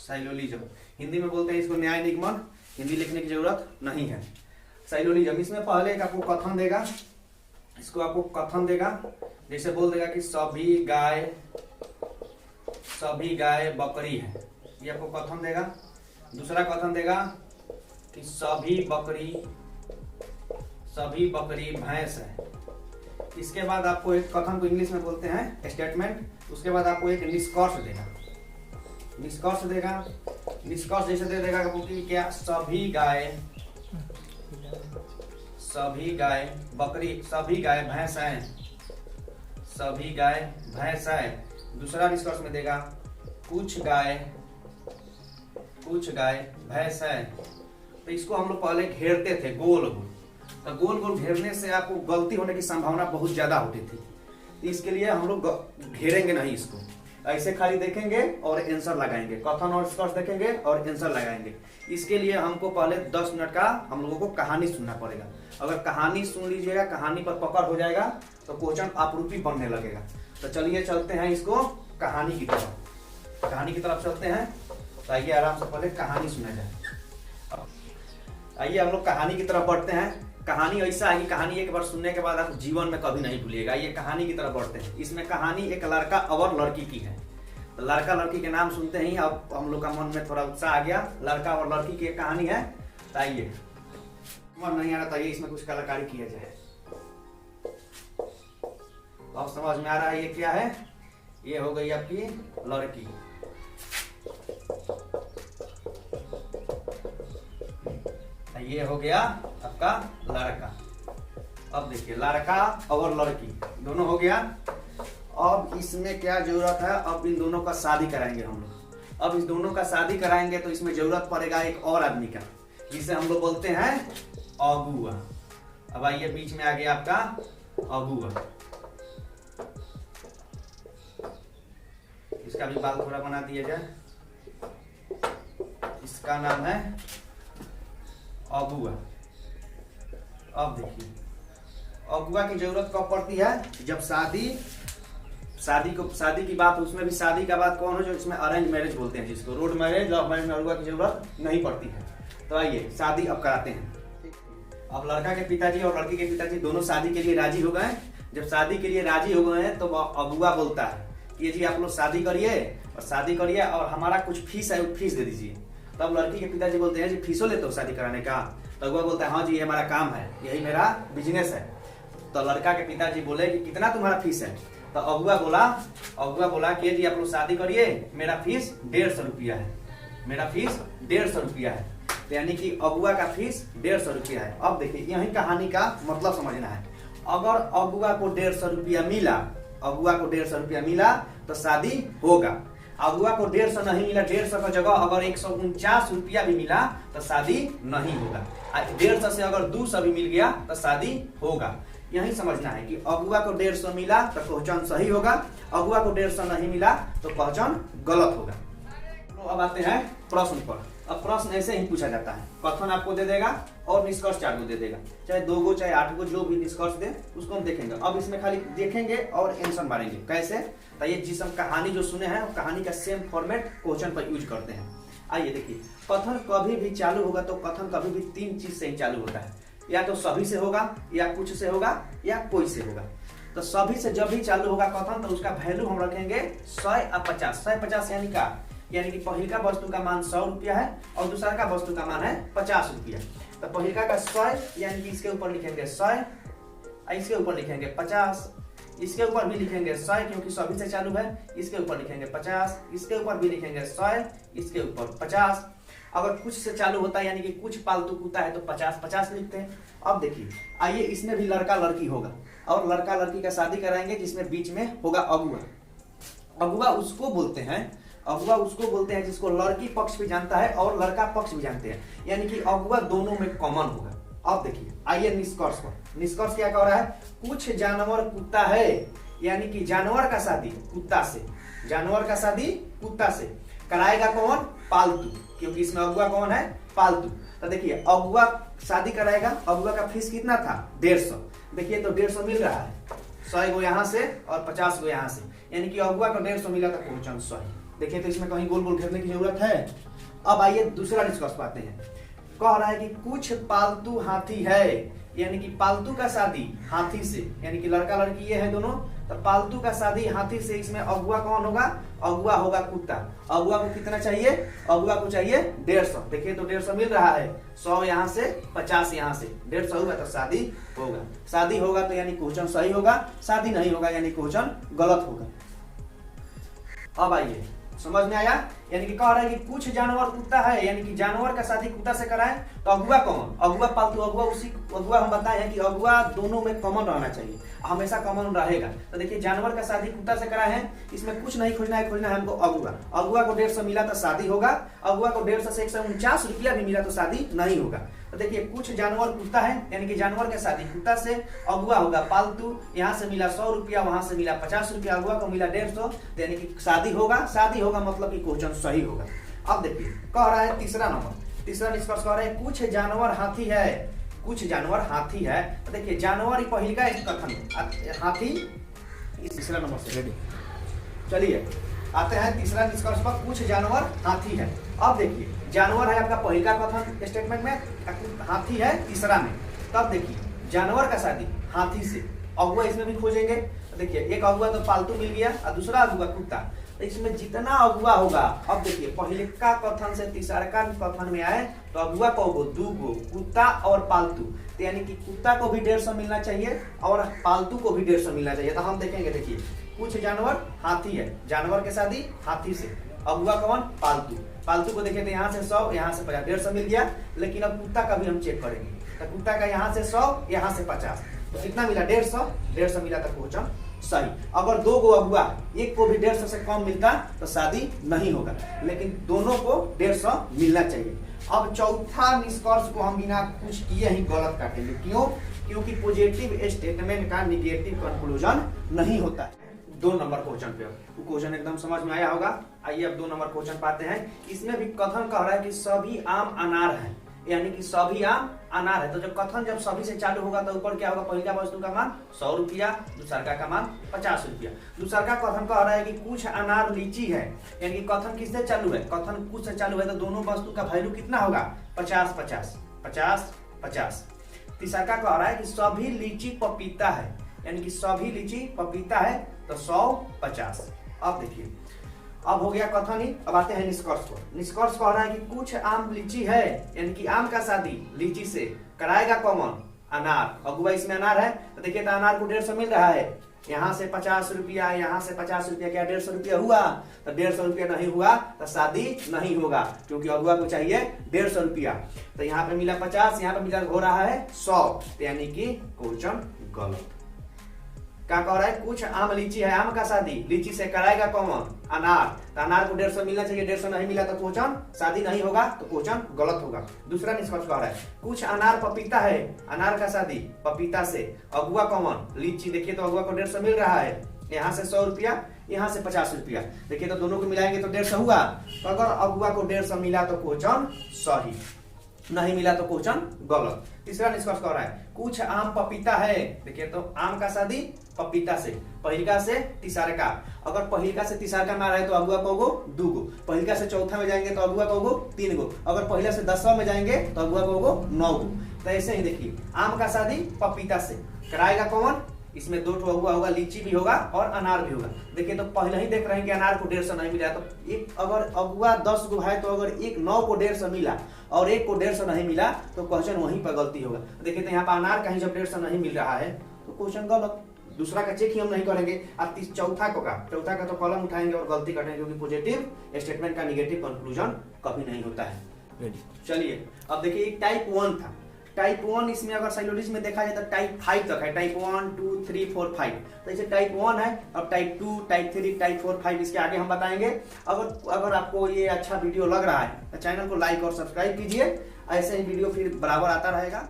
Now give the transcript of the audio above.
साइलोलिज्म, हिंदी में बोलते हैं इसको न्याय निगमन, हिंदी लिखने की जरूरत नहीं है। साइलोलिज्म, इसमें पहले एक आपको कथन देगा, इसको आपको कथन देगा, जैसे बोल देगा कि सभी गाय बकरी है, ये आपको कथन देगा। दूसरा कथन देगा कि सभी बकरी भैंस है। इसके बाद आपको एक कथन को इंग्लिश में बोलते हैं स्टेटमेंट, उसके बाद आपको एक निष्कर्ष देगा। निष्कर्ष जैसे दे देगा कि क्या सभी गाय भैंस है। दूसरा निष्कर्ष में देगा कुछ गाय भैंस है। तो इसको हम लोग पहले घेरते थे गोल गोल, तो गोल गोल घेरने से आपको गलती होने की संभावना बहुत ज्यादा होती थी। तो इसके लिए हम लोग घेरेंगे नहीं, इसको ऐसे खाली देखेंगे और आंसर लगाएंगे, कथन और निष्कर्ष देखेंगे और आंसर लगाएंगे। इसके लिए हमको पहले 10 मिनट का हम लोगों को कहानी सुनना पड़ेगा। अगर कहानी सुन लीजिएगा, कहानी पर पकड़ हो जाएगा तो क्वेश्चन आपरूपी बनने लगेगा। तो चलिए चलते हैं इसको कहानी की तरफ चलते हैं। तो आइए आराम से पहले कहानी सुना जाए। आइए हम लोग कहानी की तरफ बढ़ते हैं। कहानी ऐसा है कि कहानी एक बार सुनने के बाद आप जीवन में कभी नहीं भूलिएगा। ये कहानी की तरफ बढ़ते हैं। इसमें कहानी एक लड़का और लड़की की है। तो लड़का लड़की के नाम सुनते ही अब हम लोग का मन में थोड़ा उत्साह आ गया। लड़का और लड़की की एक कहानी है। तो आइए, मन नहीं आ रहा, तो इसमें कुछ कलाकारी किया जाए। तो अब समझ में आ रहा है ये क्या है। ये हो गई आपकी लड़की, ये हो गया आपका लड़का। अब देखिए लड़का और लड़की दोनों हो गया। अब इसमें क्या जरूरत है, अब इन दोनों का शादी कराएंगे हम लोग। अब इस दोनों का शादी कराएंगे तो इसमें जरूरत पड़ेगा एक और आदमी का, जिसे हम लोग बोलते हैं अगुआ। अब आइए बीच में आ गया आपका अगुआ। इसका भी बाल थोड़ा बना दिया जाए। इसका नाम है अगुआ। अब देखिए अगुआ की जरूरत कब पड़ती है, जब शादी की बात, उसमें भी शादी का बात कौन हो, जो इसमें अरेंज मैरिज बोलते हैं, जिसको रोड मैरिज लव मैरिज में अगुआ की जरूरत नहीं पड़ती है। तो आइए शादी अब कराते हैं। अब लड़का के पिताजी और लड़की के पिताजी दोनों शादी के लिए राजी हो गए। जब शादी के लिए राजी हो गए हैं तो अगुआ बोलता है कि जी आप लोग शादी करिए और हमारा कुछ फीस है वो फीस दे दीजिए। तब लड़की के पिताजी बोलते हैं जी फीसो लेते हो शादी कराने का। तो अगुआ बोलता है हाँ जी ये हमारा काम है, यही मेरा बिजनेस है। तो लड़का के पिताजी बोले कि कितना तुम्हारा फीस है। तो अगुआ बोला कि जी आप लोग शादी करिए, मेरा फीस 150 रुपया है, मेरा फीस 150 रुपया है। तो यानी कि अगुआ का फीस 150 रुपया है। अब देखिए यही कहानी का मतलब समझना है। अगर अगुआ को 150 रुपया मिला तो शादी होगा। अगुआ को 150 नहीं मिला, 150 का जगह अगर 149 रुपया भी मिला तो शादी नहीं होगा। 150 से अगर 200 भी मिल गया तो शादी होगा। यही समझना है कि अगुआ को 150 मिला तो क्वेश्चन सही होगा, अगुआ को 150 नहीं मिला तो क्वेश्चन गलत होगा। तो अब आते हैं प्रश्न पर। अब प्रश्न ऐसे ही पूछा जाता है, कथन आपको दे देगा और निष्कर्ष 4 गो दे देगा, चाहे 2 गो चाहे 8 गो, जो भी निष्कर्ष दे उसको हम देखेंगे। अब इसमें खाली देखेंगे और आंसर मारेंगे। कैसे, तो ये जिस हम कहानी जो सुने हैं कहानी का सेम फॉर्मेट क्वेश्चन पर यूज करते हैं। आइए देखिए, कथन कभी भी चालू होगा तो कथन कभी भी 3 चीज से ही चालू होता है, या तो सभी से होगा, या कुछ से होगा, या कोई से होगा। तो सभी से जब भी चालू होगा कथन तो उसका वैल्यू हम रखेंगे 100 और 50। 150 यानी कि पहले का वस्तु का मान 100 रुपया है और दूसरा का वस्तु का मान है 50 रुपया। तो पहले का 100 यानी कि इसके ऊपर लिखेंगे 100, इसके ऊपर लिखेंगे 50, इसके ऊपर भी लिखेंगे 100 क्योंकि सभी से चालू है, इसके ऊपर लिखेंगे 50, इसके ऊपर भी लिखेंगे 100, इसके ऊपर 50। अगर कुछ से चालू होता है यानी कि कुछ पालतू कुत्ता है तो 50-50 लिखते हैं। अब देखिए आइए इसमें भी लड़का लड़की होगा और लड़का लड़की का शादी कराएंगे, जिसमें बीच में होगा अगुआ। अगुआ उसको बोलते हैं जिसको लड़की पक्ष भी जानता है और लड़का पक्ष भी जानते हैं, यानी कि अगुआ दोनों में कॉमन होगा। अब देखिए आइए निष्कर्ष पर। निष्कर्ष क्या कह रहा है, कुछ जानवर कुत्ता है, यानी कि जानवर का शादी कुत्ता से, जानवर का शादी कुत्ता से कराएगा कौन, पालतू, क्योंकि इसमें अगुआ कौन है, पालतू। तो देखिए अगुआ शादी कराएगा, अगुआ का फीस कितना था 150। देखिए तो 150 मिल रहा है, 100 गो यहाँ से और 50 गो यहाँ से, यानी कि अगुआ को 150 मिला तो क्वेश्चन सही। देखिए तो इसमें कहीं गोल गोल घेरने की जरूरत है। अब आइए दूसरा निष्कर्ष पाते हैं। कह रहा है कि कुछ पालतू हाथी है, यानी कि पालतू का शादी हाथी से, यानी कि लड़का लड़की ये है दोनों, तो पालतू का शादी हाथी से, इसमें अगुआ कौन होगा? अगुआ होगा कुत्ता। अगुआ को कितना चाहिए? अगुआ को चाहिए 150। देखिए तो 150 मिल रहा है, 100 यहाँ से 50 यहाँ से, 150 होगा तो शादी होगा। शादी होगा तो यानी क्वेश्चन सही होगा, शादी नहीं होगा यानी क्वेश्चन गलत होगा। अब आइए समझ में आया, यानी कि कह रहा है कि कुछ जानवर कुत्ता है, यानी कि जानवर का शादी कुत्ता से कराए तो अगुआ कौन? अगुआ पालतू अगुआ, उसी अगुआ हम बताए हैं कि अगुआ दोनों में कॉमन रहना चाहिए, हमेशा कॉमन रहेगा। तो देखिए जानवर का शादी कुत्ता से कराए हैं, इसमें कुछ नहीं खोजना है, खोजना है हमको अगुआ। अगुआ को 150 मिला तो शादी होगा, अगुआ को 150 से 149 रुपया भी मिला तो शादी नहीं होगा। तो देखिए कुछ जानवर कुत्ता है, यानी कि जानवर का शादी कुत्ता से, अगुआ होगा पालतू, यहाँ से मिला 100 रुपया, वहां से मिला 50 रुपया, अगुआ को मिला 150, यानी कि शादी होगा। शादी होगा मतलब कि क्वेश्चन सही होगा। अब देखिए कह रहा है तीसरा नंबर, तीसरा निष्कर्ष कह रहा है कुछ जानवर हाथी है, कुछ जानवर हाथी है। तो देखिए जानवर पहले का कथन हाथी, तीसरा नंबर से रेडी। चलिए आते हैं तीसरा निष्कर्ष पर, कुछ जानवर हाथी है। अब देखिए जानवर है आपका पहले का कथन स्टेटमेंट में, हाथी है तीसरा में। तब देखिए जानवर का शादी हाथी से, अगुआ इसमें भी खोजेंगे। तो देखिए एक अगुआ तो पालतू मिल गया और दूसरा अगुआ कुत्ता, तो इसमें जितना अगुआ होगा, अब देखिए पहले का कथन से तीसरा का कथन में आए तो अगुआ को दो गो, कुत्ता और पालतू, तो यानी कि कुत्ता को भी 150 मिलना चाहिए और पालतू को भी 150 मिलना चाहिए। तो हम देखेंगे, देखिए कुछ जानवर हाथी है, जानवर के शादी हाथी से, अगुआ कौन? पालतू। पालतू को देखें तो यहाँ से 100 यहाँ से 50, 150 मिल गया। लेकिन अब कुत्ता का भी हम चेक करेंगे, तो कुत्ता का यहाँ से 100 यहाँ से 50, तो कितना मिला? 150 मिला तो क्वेश्चन सही। अगर दो गो अगुआ, एक को भी 150 से कम मिलता तो शादी नहीं होगा, लेकिन दोनों को 150 मिलना चाहिए। अब चौथा निष्कर्ष को हम बिना कुछ किए ही गलत काटेंगे। क्यों? क्योंकि पॉजिटिव स्टेटमेंट का निगेटिव कंक्लूजन नहीं होता है। 2 नंबर क्वेश्चन पे, क्वेश्चन एकदम समझ में आया होगा। आइए अब 2 नंबर क्वेश्चन पाते हैं। इसमें भी कथन कह रहा है कि सभी आम अनार है, यानी कि सभी आम अनार है। तो जब कथन जब सभी से चालू होगा तो ऊपर क्या होगा? पहला वस्तु का मान 100 रुपया, दूसरा का मान 50 रुपया। दूसरा का कथन कह रहा है कि कुछ अनार लीची है, यानी कि कथन किससे चालू है? कथन कुछ से चालू है, तो दोनों वस्तु का वैल्यू कितना होगा? 50 50 50 50। तीसरा का कह रहा है कि सभी लीची पपीता है, यानी कि सभी लीची पपीता है, तो 100 50। अब देखिए अब हो गया कथन ही, अब आते हैं निष्कर्ष को। निष्कर्ष कह रहा है कि कुछ आम लीची है, यानी कि आम का शादी लीची से कराएगा कौन? अनार। अगुआ इसमें अनार है, तो देखिए तो अनार को 150 मिल रहा है, यहाँ से 50 रुपया, यहाँ से 50 रुपया, क्या 150 रुपया हुआ? तो 150 रुपया नहीं हुआ तो शादी नहीं होगा, क्योंकि अगुआ को चाहिए 150 रुपया। तो यहाँ पे मिला 50, यहाँ पे मिला हो रहा है 100, यानी कि क्वेश्चन गलत। क्या कह रहा है? कुछ आम लीची है, आम का शादी लीची से कराएगा कौन? अनार। तो अनार को 150 मिलना चाहिए, 150 नहीं मिला तो क्वेश्चन शादी नहीं होगा, तो क्वेश्चन गलत होगा। दूसरा निष्कर्ष कह रहा है कुछ अनार पपीता है, अनार का शादी पपीता से, अगुआ कौन? लीची। देखिए तो अगुआ को 150 मिल रहा है, यहाँ से 100 रुपया, यहाँ से 50 रुपया। देखिए तो दोनों को मिलाएंगे तो 150 हुआ, तो अगर अगुआ को 150 मिला तो क्वेश्चन सही, नहीं मिला तो क्वेश्चन गलत। तीसरा निष्कर्ष कह रहा है कुछ आम पपीता है, देखिए तो आम का शादी पपीता से, पहिलका से तीसरा का। अगर पहिलका से तीसरा का ना रहे तो अगुआ को 2 गो, पहिलका से चौथा में जाएंगे तो अगुआ को 3 गो, अगर पहिला से 10वां में जाएंगे तो अगुआ को 9 गो। तो ऐसे ही देखिए आम का शादी पपीता से कराएगा कौन? इसमें 2 अगुआ होगा, लीची भी होगा और अनार भी होगा। देखिए तो पहले ही देख रहे हैं कि अनार को 150 नहीं मिला, तो एक अगर अगुआ 10 गो है तो अगर एक 9 को 150 मिला और एक को 150 नहीं मिला तो क्वेश्चन वहीं पर गलती होगा। देखिए तो यहाँ पर अनार कहीं जब 150 नहीं मिल रहा है तो क्वेश्चन गलत। दूसरा का चेक ही हम नहीं करेंगे। अब चौथा का तो कॉलम उठाएंगे और गलती करेंगे, क्योंकि पॉजिटिव स्टेटमेंट का निगेटिव कंक्लूजन कभी नहीं होता है। चलिए अब देखिए टाइप 1 था, टाइप 1 इसमें अगर साइलोजिज्म में देखा जाए तो टाइप 5 तक है, टाइप 1 2 3 4 5। तो इसे टाइप 1 है, अब टाइप 2 टाइप 3 टाइप 4 5 इसके आगे हम बताएंगे। अगर आपको ये अच्छा वीडियो लग रहा है तो चैनल को लाइक और सब्सक्राइब कीजिए, ऐसे ही वीडियो फिर बराबर आता रहेगा।